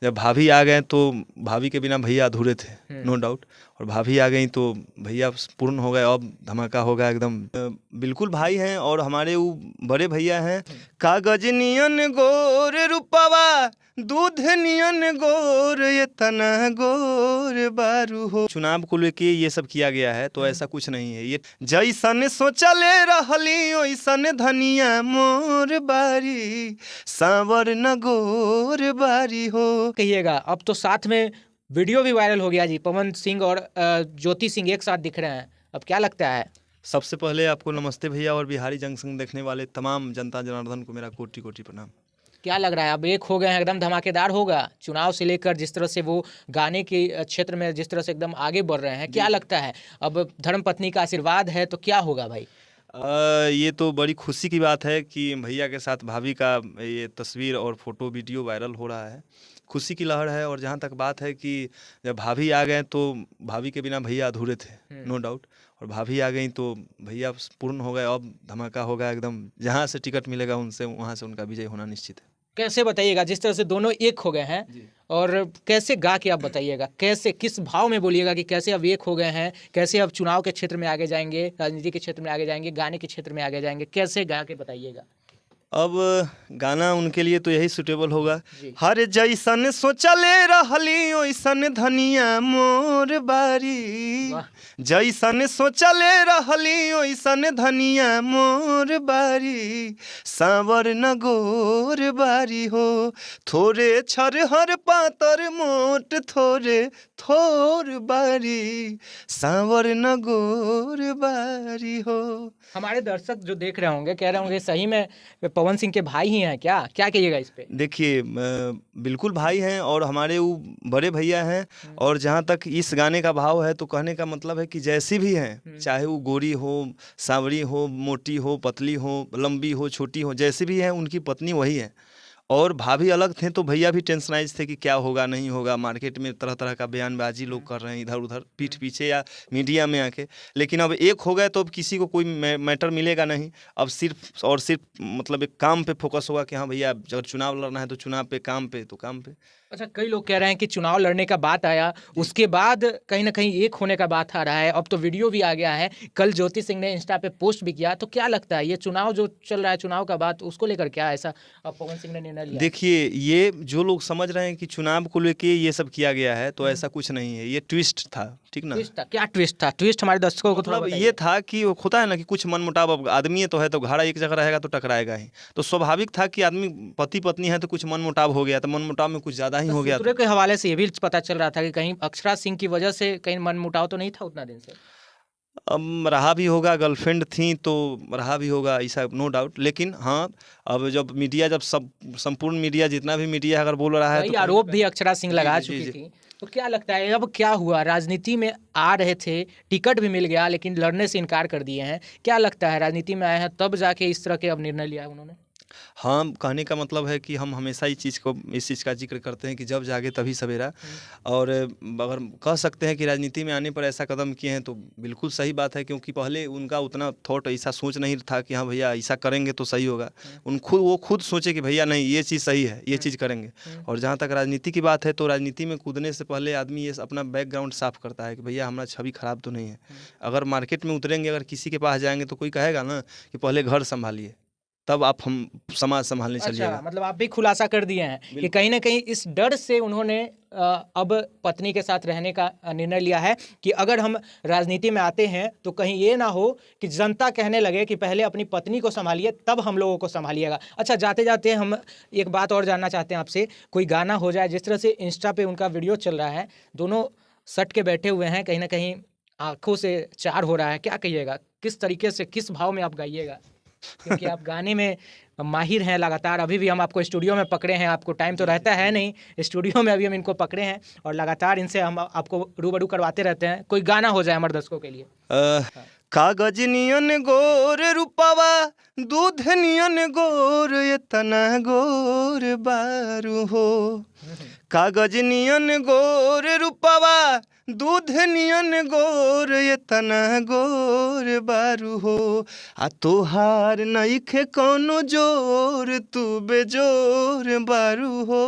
जब भाभी आ गए तो भाभी के बिना भैया अधूरे थे, नो डाउट। और भाभी आ गई तो भैया पूर्ण हो गए, अब धमाका होगा एकदम। बिल्कुल भाई हैं और हमारे वो बड़े भैया हैं। कागज नियन गोर रूपवा, दूध नियन गोर, ये तना गोर बारू हो। चुनाव को लेके ये सब किया गया है, तो ऐसा कुछ नहीं है। ये जैसन सोचले रहली ओइसन धनिया मोर बारी, सांवर न गोर बारी हो। कहिएगा, अब तो साथ में वीडियो भी वायरल हो गया जी, पवन सिंह और ज्योति सिंह एक साथ दिख रहे हैं, अब क्या लगता है? सबसे पहले आपको नमस्ते भैया, और बिहारी जंक्शन देखने वाले तमाम जनता जनार्दन को मेरा कोटि कोटि प्रणाम। क्या लग रहा है, अब एक हो गए हैं, एकदम धमाकेदार होगा चुनाव से लेकर, जिस तरह से वो गाने के क्षेत्र में जिस तरह से एकदम आगे बढ़ रहे हैं, क्या लगता है अब धर्मपत्नी का आशीर्वाद है तो क्या होगा भाई? ये तो बड़ी खुशी की बात है कि भैया के साथ भाभी का ये तस्वीर और फोटो वीडियो वायरल हो रहा है, खुशी की लहर है। और जहाँ तक बात है कि जब भाभी आ गए तो भाभी के बिना भैया अधूरे थे, नो डाउट। और भाभी आ गई तो भैया पूर्ण हो गए, अब धमाका होगा एकदम। जहाँ से टिकट मिलेगा उनसे, वहाँ से उनका विजय होना निश्चित है। कैसे बताइएगा, जिस तरह से दोनों एक हो गए हैं, और कैसे गा के आप बताइएगा, कैसे किस भाव में बोलिएगा कि कैसे अब एक हो गए हैं, कैसे अब चुनाव के क्षेत्र में आगे जाएंगे, राजनीति के क्षेत्र में आगे जाएंगे, गाने के क्षेत्र में आगे जाएंगे, कैसे गा के बताइएगा? अब गाना उनके लिए तो यही सुटेबल होगा। हर जैसन सोचले रहली ओइसन धनिया मोर बारी, जैसन सोचले रहली ओइसन धनिया मोर बारी, सांवर न गोर बारी हो। थोड़े छरहर पातर मोट थोड़े थोर बारी, सांवर न गोर बारी हो। हमारे दर्शक जो देख रहे होंगे कह रहे होंगे सही में पवन सिंह के भाई ही हैं क्या? क्या कहिएगा इस पे? देखिए, बिल्कुल भाई हैं और हमारे वो बड़े भैया हैं। और जहाँ तक इस गाने का भाव है तो कहने का मतलब है कि जैसी भी हैं, चाहे वो गोरी हो, सांवरी हो, मोटी हो, पतली हो, लंबी हो, छोटी हो, जैसी भी हैं उनकी पत्नी वही है। और भाभी अलग थे तो भैया भी टेंशनाइज थे कि क्या होगा नहीं होगा। मार्केट में तरह तरह का बयानबाजी लोग कर रहे हैं इधर उधर पीठ पीछे या मीडिया में आके। लेकिन अब एक हो गए तो अब किसी को कोई मैटर मिलेगा नहीं। अब सिर्फ और सिर्फ मतलब एक काम पे फोकस होगा कि हाँ भैया अगर चुनाव लड़ना है तो चुनाव पे, काम पे तो काम पे। अच्छा, कई लोग कह रहे हैं कि चुनाव लड़ने का बात आया, उसके बाद कहीं ना कहीं एक होने का बात आ रहा है, अब तो वीडियो भी आ गया है, कल ज्योति सिंह ने इंस्टा पे पोस्ट भी किया। तो क्या लगता है ये चुनाव जो चल रहा है, चुनाव का बात, उसको लेकर क्या ऐसा अब पवन सिंह ने निर्णय लिया? देखिए, ये जो लोग समझ रहे हैं कि चुनाव को लेके ये सब किया गया है, तो ऐसा कुछ नहीं है, ये ट्विस्ट था, ठीक ना? ट्विस्ट था? क्या ट्विस्ट था? ट्विस्ट हमारे दर्शकों को थोड़ा मतलब ये था कि होता है ना कि कुछ मनमुटाव, अब आदमी तो है तो घाड़ा एक जगह रहेगा तो टकराएगा ही। तो स्वाभाविक था कि आदमी पति पत्नी है तो कुछ मनमुटाव हो गया, तो मनमुटाव में कुछ ज्यादा ही हो गया। सूत्रों के हवाले से ये भी पता चल रहा था कि कहीं अक्षरा सिंह की वजह से कहीं मनमुटाव तो नहीं था उतना दिन से? अब रहा भी होगा, गर्लफ्रेंड थी तो रहा भी होगा, ऐसा नो डाउट। लेकिन हाँ, अब जब मीडिया, जब सब संपूर्ण मीडिया, जितना भी मीडिया अगर बोल रहा है तो आरोप भी अक्षरा सिंह लगा चुकी थी। तो क्या लगता है अब क्या हुआ? राजनीति में आ रहे थे, टिकट भी मिल गया लेकिन लड़ने से इनकार कर दिए हैं। क्या लगता है राजनीति में आए हैं तब जाके इस तरह के अब निर्णय लिया है उन्होंने? हाँ, कहने का मतलब है कि हम हमेशा इस चीज़ का जिक्र करते हैं कि जब जागे तभी सवेरा। और अगर कह सकते हैं कि राजनीति में आने पर ऐसा कदम किए हैं तो बिल्कुल सही बात है, क्योंकि पहले उनका उतना थॉट, ऐसा सोच नहीं था कि हाँ भैया ऐसा करेंगे तो सही होगा। वो खुद सोचे कि भैया नहीं, ये चीज़ सही है, ये चीज़ करेंगे। और जहाँ तक राजनीति की बात है तो राजनीति में कूदने से पहले आदमी ये अपना बैकग्राउंड साफ करता है कि भैया हमारा छवि खराब तो नहीं है। अगर मार्केट में उतरेंगे, अगर किसी के पास जाएंगे तो कोई कहेगा ना कि पहले घर संभालिए, तब आप हम समाज संभालने चलिएगा। अच्छा, मतलब आप भी खुलासा कर दिए हैं कि कहीं ना कहीं इस डर से उन्होंने अब पत्नी के साथ रहने का निर्णय लिया है कि अगर हम राजनीति में आते हैं तो कहीं ये ना हो कि जनता कहने लगे कि पहले अपनी पत्नी को संभालिए तब हम लोगों को संभालिएगा। अच्छा, जाते जाते हम एक बात और जानना चाहते हैं आपसे, कोई गाना हो जाए, जिस तरह से इंस्टा पे उनका वीडियो चल रहा है, दोनों सट के बैठे हुए हैं, कहीं ना कहीं आंखों से चार हो रहा है, क्या कहिएगा? किस तरीके से, किस भाव में आप गाइएगा? क्योंकि आप गाने में माहिर हैं लगातार। अभी भी हम आपको स्टूडियो में पकड़े हैं, आपको टाइम तो रहता है नहीं, स्टूडियो में अभी हम इनको पकड़े हैं और लगातार इनसे हम आपको रूबरू करवाते रहते हैं। कोई गाना हो जाए हमारे दर्शकों के लिए। कागज नियन गोर रूपवा, दूध नियन गोर, ये तना गोर बारू हो। कागज नियन गोर रूपवा, दूध नियन गोर ये तना गोर बारू हो आ तोहार नइखे कोनो जोर तू बेजोर बारू हो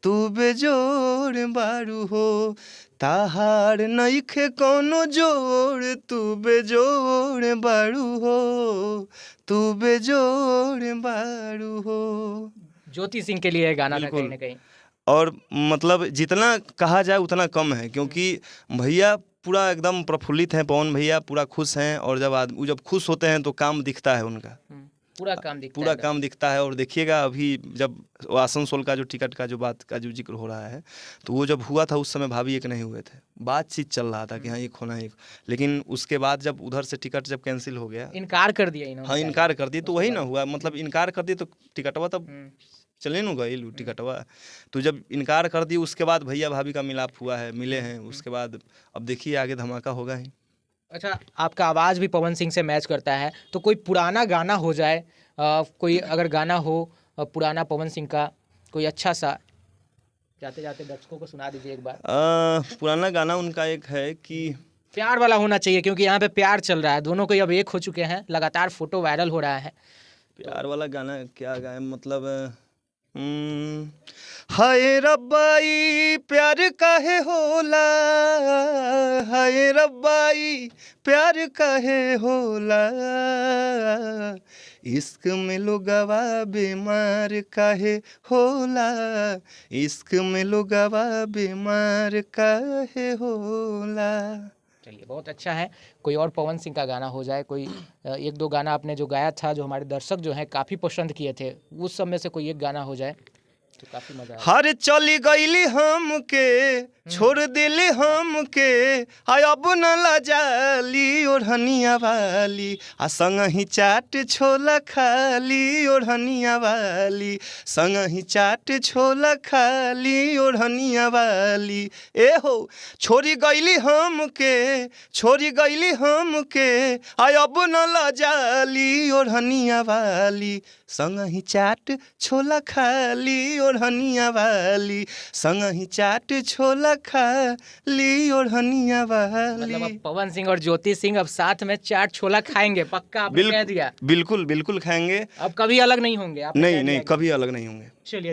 तू बेजोर बारू हो ताहार नइखे कोनो जोर तू बेजोर बारू हो तू बेजोर बारू हो। ज्योति सिंह के लिए गाना था कहीं ना कहीं। और मतलब जितना कहा जाए उतना कम है, क्योंकि भैया पूरा एकदम प्रफुल्लित हैं, पवन भैया पूरा खुश हैं। और जब खुश होते हैं तो काम दिखता है उनका, पूरा काम दिखता है। और देखिएगा अभी जब आसनसोल का जो टिकट का जो बात का जो जिक्र हो रहा है, तो वो जब हुआ था उस समय भाभी एक नहीं हुए थे, बातचीत चल रहा था कि हाँ एक होना एक, लेकिन उसके बाद जब उधर से टिकट जब कैंसिल हो गया, इनकार कर दिया इन्होंने। हाँ इनकार कर दिया, तो वही ना हुआ, मतलब इनकार कर दिए तो टिकटवा तब चले न गई टिकटवा। तो जब इनकार कर दी उसके बाद भैया भाभी का मिलाप हुआ है, मिले हैं, उसके बाद अब देखिए आगे धमाका होगा ही। अच्छा, आपका आवाज़ भी पवन सिंह से मैच करता है, तो कोई पुराना गाना हो जाए, कोई अगर गाना हो पुराना पवन सिंह का कोई अच्छा सा, जाते जाते दर्शकों को सुना दीजिए एक बार। पुराना गाना उनका एक है कि प्यार वाला होना चाहिए, क्योंकि यहाँ पे प्यार चल रहा है, दोनों कोई अब एक हो चुके हैं, लगातार फोटो वायरल हो रहा है। प्यार वाला गाना क्या गाए, मतलब हाय रब्बाई प्यार काहे होला, हाय रब्बाई प्यार काहे होला, इश्क में लोगवा बीमार काहे होला, इश्क में लोगवा बीमार काहे होला। चलिए, बहुत अच्छा है। कोई और पवन सिंह का गाना हो जाए, कोई एक दो गाना आपने जो गाया था जो हमारे दर्शक जो हैं काफ़ी पसंद किए थे, उस सब में से कोई एक गाना हो जाए तो काफ़ी मजा आए। हर चली गईली हमके छोड़ दिली हमके, हाय अब न लजाली ओढ़निया वाली, आ संग ही चाट छोला खाली ओढ़निया वाली, संग ही चाट छोला खाली ओढ़निया वाली। ए हो छोड़ी गईली हमके, छोड़ी गईली हमके, हाय अब न लजाली ओढ़निया वाली, संग ही चाट छोला खाली ओढ़निया वाली, संग ही चाट छोला खाली ओढ़निया वाली। मतलब अब पवन सिंह और ज्योति सिंह अब साथ में चाट छोला खाएंगे, पक्का आपने कह दिया। बिल्कुल बिल्कुल खाएंगे, अब कभी अलग नहीं होंगे आप? नहीं कभी अलग नहीं होंगे। चलिए।